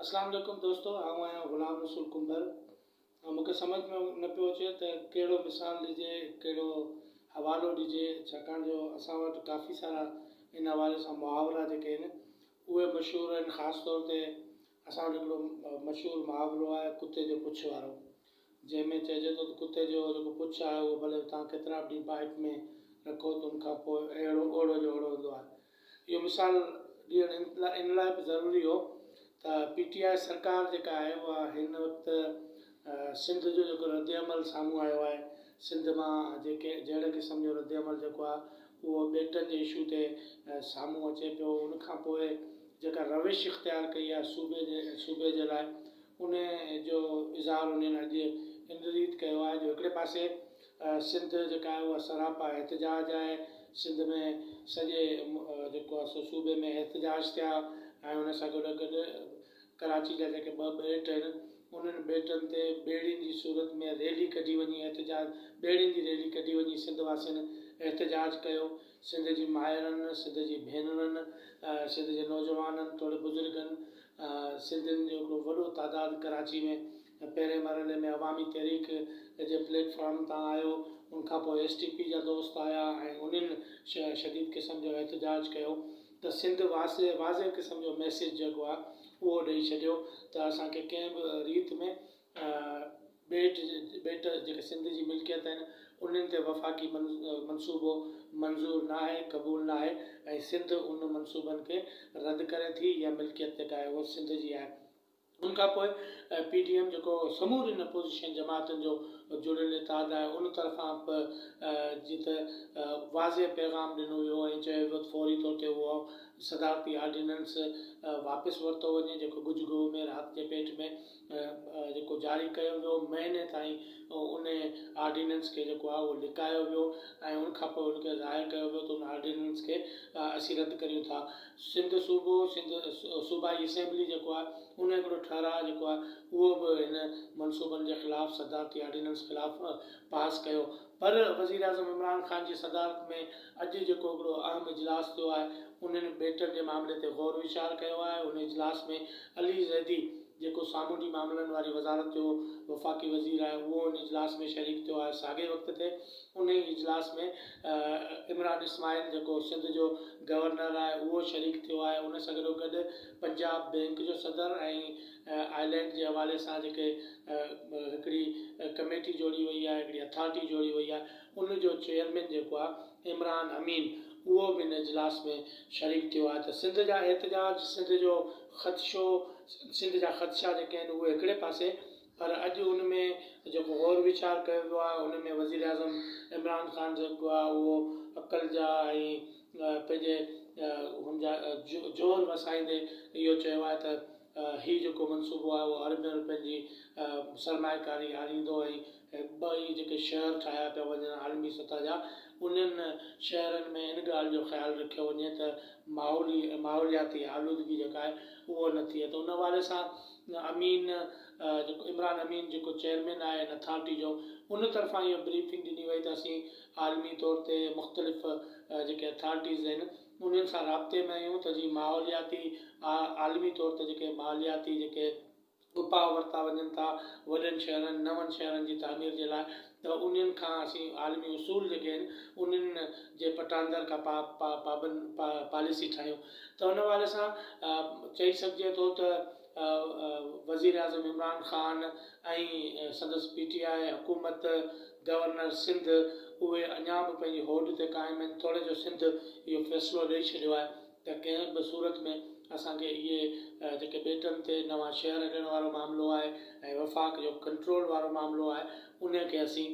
अस्सलाम वालेकुम दोस्तों, आऊं आहियां ग़ुलाम रसूल कुंभर। मूंखे सम्झ में न पियो अचे त कहिड़ो मिसाल ॾिजे, कहिड़ो हवालो ॾिजे, छाकाणि जो असां वटि काफ़ी सारा इन हवाले सां मुहावरा जेके आहिनि उहे मशहूरु आहिनि। ख़ासि तौर ते असां वटि हिकिड़ो मशहूरु मुहावरो आहे कुते जो पुछ वारो, जंहिंमें चइजे थो त कुते जो जेको पुछ आहे उहो भले तव्हां केतिरा बि ॾींहं पाइप में रखो त उनखां पोइ अहिड़ो ओड़ो जो ओड़ो हूंदो आहे। इहो मिसाल ॾियणु इन लाइ बि ज़रूरी हो त PTI सरकार जेका आहे उहा हिन वक़्तु सिंध जो जेको रद्द अमल साम्हूं आयो आहे, सिंध मां जेके जहिड़े क़िस्म जो रद्द अमल जेको आहे उहो ॿेटनि जे इशू ते साम्हूं अचे पियो। उनखां पोइ जेका रविश इख़्तियार कई आहे सूबे जे लाइ, उन जो इज़हार उन्हनि अॼु इन रीति कयो आहे जो हिकिड़े पासे सिंध जेका आहे उहा सरापा एहतिजाज आहे। सिंध में सॼे जेको आहे सूबे में एहतिजाज थिया ऐं उन सां गॾु गॾु कराची जा जेके ॿ ॿेट आहिनि उन्हनि ॿेटनि ते ॿेड़ियुनि जी सूरत में रैली कढी वञी एहतिजाज, ॿेड़ियुनि जी रैली कढी वञी सिंध वासियुनि एहतिजाज कयो। सिंध जी माइरुनि, सिंध जी भेनरुनि, सिंध जे नौजवाननि, थोरे बुज़ुर्गनि, सिंधियुनि जो हिकिड़ो वॾो तादादु कराची में पहिरें मरहले में अवामी तहरीक जे प्लेटफॉर्म तां आयो। उनखां पोइ STP जा दोस्त आया ऐं उन्हनि शदीद क़िस्म जो एहतिजाज कयो त सिंध वाज़े क़िस्म जो मैसेज जेको आहे उहो ॾेई छॾियो त असांखे कंहिं बि रीति में ॿेट जेके सिंध जी मिल्कियत आहिनि उन्हनि ते वफ़ाक़ी मनसूबो मंज़ूरु न आहे, क़बूलु न आहे ऐं सिंध उन मनसूबनि खे रद्द करे थी। इहा मिल्कियत जेका आहे उहा सिंध जी आहे। उनखां पोइ PTM जेको समूरी अपोज़िशन जमातुनि जो जुड़ियल इतिहादु आहे उन तरफ़ां बि जीअं त वाज़े पैगाम ॾिनो वियो ऐं चयो वियो फौरी तौर ते उहो सदारती ऑर्डिनेंस वापसि वरितो वञे, जेको गुजगो में राति जे पेट में जेको जारी कयो वियो। महीने ताईं उन ऑर्डिनेंस खे जेको आहे उहो लिकायो वियो ऐं उनखां पोइ उनखे ज़ाहिर कयो वियो त उन ऑर्डिनेंस खे असीं रद्द करियूं था। सिंध सूबाई असेंबली जेको आहे उन हिकिड़ो ठहराउ जेको आहे उहो बि हिन मनसूबनि जे ख़िलाफ़ु सदारती ऑर्डिनेंस ख़िलाफ़ु पास कयो। पर वज़ीर आज़म इमरान ख़ान जी सदारत में अॼु जेको हिकिड़ो अहम इजलास थियो आहे उन्हनि ॿेटनि जे मामले ते ग़ौर वीचार कयो आहे। उन इजलास में अली ज़ैदी जेको सामूंडी मामलनि वारी वज़ारत जो वफ़ाक़ी वज़ीर आहे उहो उन इजलास में शरीक थियो आहे। साॻे वक़्त ते उन ई इजलास में इमरान इस्माइल जेको सिंध जो गवर्नर आहे उहो शरीक थियो आहे। उन सां गॾो गॾु पंजाब बैंक जो सदर ऐं आइलैंड जे हवाले सां जेके हिकिड़ी कमेटी जोड़ी वई आहे, हिकिड़ी अथॉरिटी जोड़ी वई आहे, उनजो चेयरमैन जेको आहे इमरान अमीन उहो बि इन इजलास में शरीक थियो आहे। त सिंध जा एहतिजाज, सिंध जो ख़दशो, सिंध जा ख़दशा जेके आहिनि उहे हिकिड़े पासे, पर अॼु उन में जेको ग़ौर वीचार कयो वियो आहे उन में वज़ीर आज़म इमरान ख़ान जेको आहे उहो अक़ल जा ऐं पंहिंजे हुनजा ज़ोर वसाईंदे इहो चयो आहे त हीउ जेको मनसूबो आहे उहो अरबनि रुपयनि जी सरमाएकारी आणींदो ऐं ॿई जेके शहर ठाहिया पिया वञनि आलमी सतह जा, उन्हनि शहरनि में इन ॻाल्हि जो ख़्यालु रखियो वञे त माहौलियाती आलूदगी जेका आहे उहो न थिए। त उन हवाले सां अमीन जेको इमरान अमीन जेको चेयरमैन आहे इन अथॉरिटी जो, उन तरफ़ां इहो ब्रीफिंग ॾिनी वई त असीं आलमी तौर ते मुख़्तलिफ़ जेके अथॉरिटीज़ आहिनि उन्हनि सां राब्ते में आहियूं त जीअं माहौलियाती आलमी तौर ते जेके माहौलियाती जेके उपाउ वरिता वञनि था वॾनि शहरनि नवनि शहरनि जी तामीर जे लाइ, त उन्हनि खां असीं आलमी उसूल जेके आहिनि उन्हनि जे पटांदर खां पॉलिसी ठाहियूं। त उन हवाले सां चई सघिजे थो त वज़ीर आज़म इमरान ख़ान ऐं संदसि PTI हुकूमत, गवर्नर सिंध उहे अञा बि पंहिंजी होड ते क़ाइमु आहिनि। थोरे जो सिंध इहो फ़ैसिलो ॾेई छॾियो आहे त कंहिं बि सूरत में असांखे इहे जेके ॿेटनि ते नवां शहर ॾियण वारो मामिलो आहे ऐं वफ़ाक़ जो कंट्रोल वारो मामिलो आहे उनखे असीं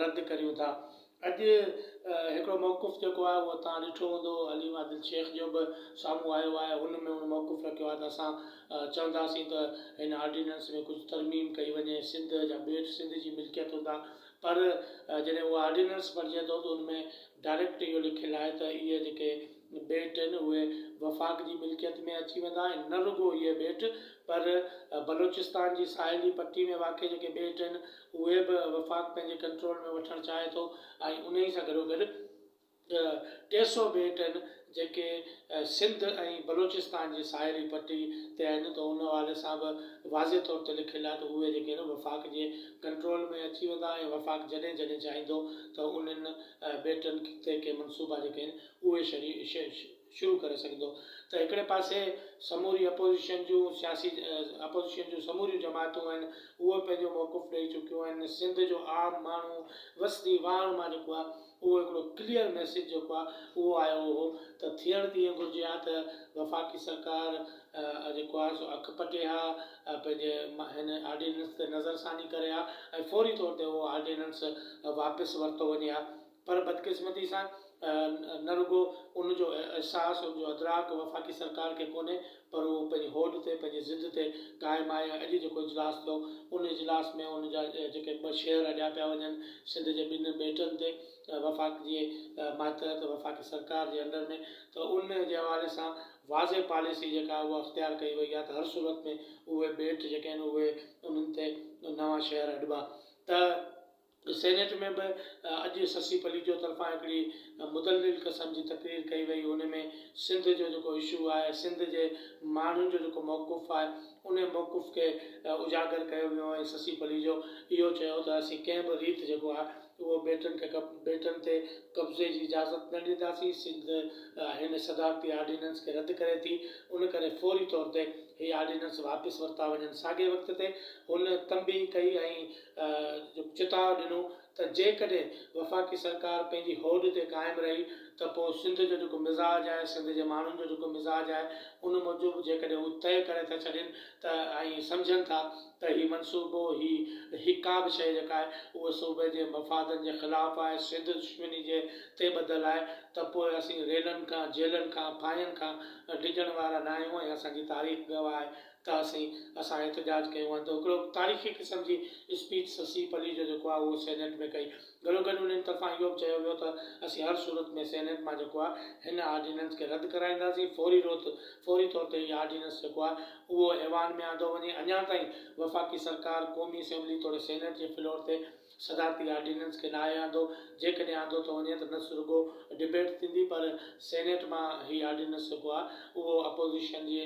रद्द करियूं था। अॼु हिकिड़ो मौक़ुफ़ जेको आहे उहो तव्हां ॾिठो हूंदो अलीम आदिल शेख जो बि साम्हूं आयो आहे। उन में उन मौक़ुफ़ रखियो आहे त असां चवंदासीं त हिन ऑर्डिनेंस में कुझु तरमीम कई वञे, सिंध जा ॿेट सिंध जी मिल्कियत हूंदा। पर जॾहिं उहा ऑर्डिनेंस पढ़िजे थो त उनमें डायरेक्ट इहो लिखियलु आहे त इहे जेके ॿेट आहिनि उहे वफ़ाक़ जी मिल्कियत में अची वेंदा ऐं न रुॻो इहे ॿेट पर बलोचिस्तान जी साहिली पट्टी में वाक़ई जेके ॿेट आहिनि उहे बि वफ़ाक़ पंहिंजे कंट्रोल में वठणु चाहे थो ऐं उन ई सां गॾो गॾु 300 ॿेट आहिनि जेके सिंध ऐं बलोचिस्तान जी साहिली पटी ते आहिनि त उन हवाले सां बि वाज़े तौर ते लिखियलु आहे त उहे जेके आहिनि वफ़ाक़ जे कंट्रोल में अची वेंदा ऐं वफ़ाक़ जॾहिं जॾहिं चाहींदो त उन्हनि ॿेटनि ते के मनसूबा जेके आहिनि उहे शुरू करे सघंदो। त हिकिड़े पासे समूरी अपोज़िशन जूं सियासी अपोज़िशन जूं समूरियूं जमातूं आहिनि उहे पंहिंजो मौक़ुफ़ ॾेई चुकियूं आहिनि। सिंध जो आम माण्हू वसती वाण मां जेको आहे उहो हिकिड़ो क्लियर मैसेज जेको आहे उहो आयो हो त थियणु तीअं घुरिजे हा त वफ़ाक़ी सरकार जेको आहे सो अखि पटे हा पंहिंजे हिन ऑर्डिनेंस ते नज़रसानी करे हा ऐं फौरी तौर ते उहो ऑर्डिनेंस वापसि वरितो वञे हा। पर बदकिस्मती सां न रुगो उनजो अहसासु उनजो अदराक वफ़ाक़ी सरकार खे कोन्हे पर उहो पंहिंजी होड ते पंहिंजी ज़िद ते क़ाइमु आहे। अॼु जेको इजलास थियो उन इजलास में उनजा जेके ॿ शेयर अॼा पिया वञनि सिंध जे ॿिनि ॿेटनि ते वफ़ाक़ जे मातहत वफ़ाक़ी सरकार जे अंडर में त उन जे हवाले सां वाज़े पॉलिसी जेका उहा अख़्तियार कई वई आहे त हर सूरत में उहे ॿेट जेके आहिनि उहे उन्हनि ते नवां शहर अॾिबा। त सेनेट में बि अॼु ससी पली जो तरफ़ां हिकिड़ी मुदलिल क़िस्म जी तक़रीर कई वई उन में सिंध जो जेको इशू आहे सिंध जे माण्हुनि जो जेको मौक़ुफ़ आहे उन मौक़ुफ़ खे उजागर कयो वियो ऐं ससी पली जो इहो चयो त असीं कंहिं बि रीति जेको आहे उहो ॿेटनि ते कब्ज़े जी इजाज़त न ॾींदासीं। सिंध हिन सदारती ऑर्डिनेंस खे रद्द करे थी उन करे फौरी तौर ते हीअ ऑर्डिनेंस वापसि वरिता वञनि। साॻे वक़्त ते हुन तंबी कई ऐं चिताव ॾिनो त जेकॾहिं वफ़ाक़ी सरकार पंहिंजी होड ते क़ाइमु रही त पोइ सिंध जो जेको मिज़ाज आहे सिंध जे माण्हुनि जो जेको मिज़ाज आहे उन मूजिबि जेकॾहिं उहे तय करे था छॾनि त ऐं सम्झनि था त हीउ मनसूबो ही का बि शइ जेका आहे उहा सूबे जे मफ़ादनि जे ख़िलाफ़ु आहे सिंध दुश्मनी जे ते ॿधलु आहे त पोइ असीं रेलनि खां जेलनि खां फाइन खां डिॼण वारा न आहियूं ऐं असांजी तारीख़ गवाह आहे त असां एहतजाज कयूं त हिकिड़ो तारीख़ी क़िस्म जी स्पीच ससी पली जो जेको आहे उहो सेनेट में कई। गॾो गॾु उन्हनि तरफ़ां इहो बि चयो वियो त असीं हर सूरत में सेनेट मां जेको आहे हिन ऑर्डिनेंस खे रद्द कराईंदासीं फौरी तौर ते इहा ऑर्डिनेंस जेको आहे उहो ऐवान में आंदो वञे। अञा ताईं वफ़ाक़ी सरकार क़ौमी असेंबली तौरु सेनेट जे फ्लोर ते सदारती ऑर्डिनेंस खे न आहे आंदो जेकॾहिं आंदो त वञे त न रुगो डिबेट थींदी पर सेनेट मां हीअ ऑर्डिनेंस जेको आहे उहो अपोज़िशन जी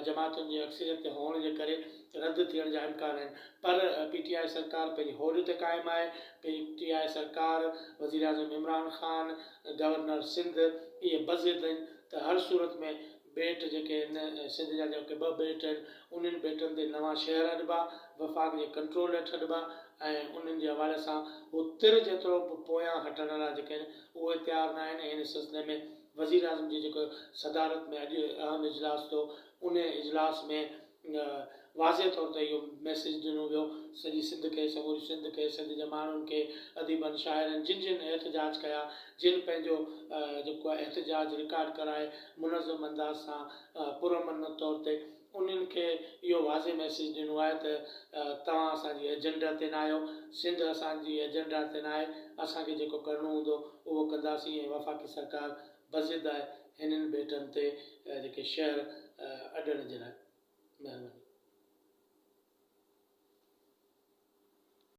जमातुनि जी अक्सरियत हुअण जे करे रद्द थियण जा इम्कान आहिनि। पर PTI सरकार पंहिंजी होड ते क़ाइमु आहे। PTI सरकार वज़ीर आज़म इमरान ख़ान गवर्नर सिंध इहे बज़िद आहिनि त हर सूरत में ॿेट जेके आहिनि सिंध जा जेके ॿ ॿेट आहिनि उन्हनि ॿेटनि ते नवां शहर अॾिबा वफ़ाक़ जे कंट्रोल हेठि अॾिबा ऐं उन्हनि जे हवाले सां उहो तिर जेतिरो बि पोयां हटण लाइ जेके आहिनि उहे तयारु न आहिनि। हिन सिलसिले में वज़ीर आज़म जी जेको सदारत में अॼु अहम इजलास थियो उन इजलास में वाज़े तौर ते इहो मैसेज ॾिनो वियो सॼी सिंध खे समूरी सिंध खे सिंध जे माण्हुनि खे अदीबनि शाइरनि जिन एहतजाज कया जिन पंहिंजो जेको आहे एहतजाज रिकॉर्ड कराए मुनज़म अंदाज़ सां पुरअमन तौर ते उन्हनि खे इहो वाज़े मैसेज ॾिनो आहे त तव्हां असांजी एजेंडा ते न आहियो सिंध असांजी एजेंडा ते न आहे असांखे जेको करिणो हूंदो उहो कंदासीं ऐं वफ़ाक़ी सरकार बज़िद आहे हिननि ॿेटनि ते जेके शहर अॾण जे लाइ। महिरबानी।